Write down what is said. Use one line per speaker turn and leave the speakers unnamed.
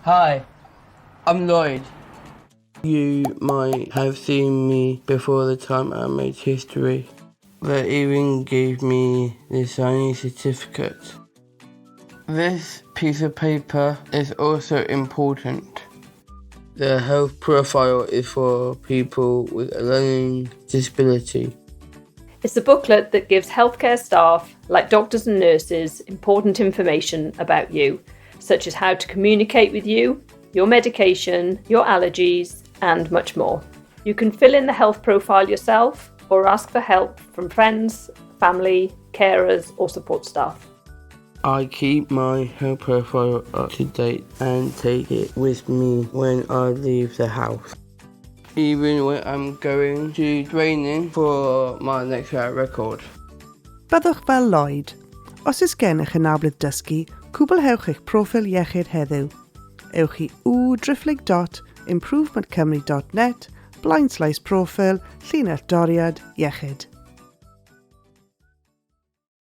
Hi, I'm Lloyd. You might have seen me before the time I made history. They even gave me the signing certificate. This piece of paper is also important. The health profile is for people with a learning disability.
It's a booklet that gives healthcare staff, like doctors and nurses, important information about you, such as how to communicate with you, your medication, your allergies, and much more. You can fill in the health profile yourself or ask for help from friends, family, carers, or support staff.
I keep my health profile up to date and take it with me when I leave the house. Even when I'm going to training for my next record.
Byddwch fel Lloyd. Os oes gennych anabledd dysgu, cwblhewch eich proffil iechyd heddiw. Ewch i w.improvementcymru.net/proffil llinell doriad iechyd.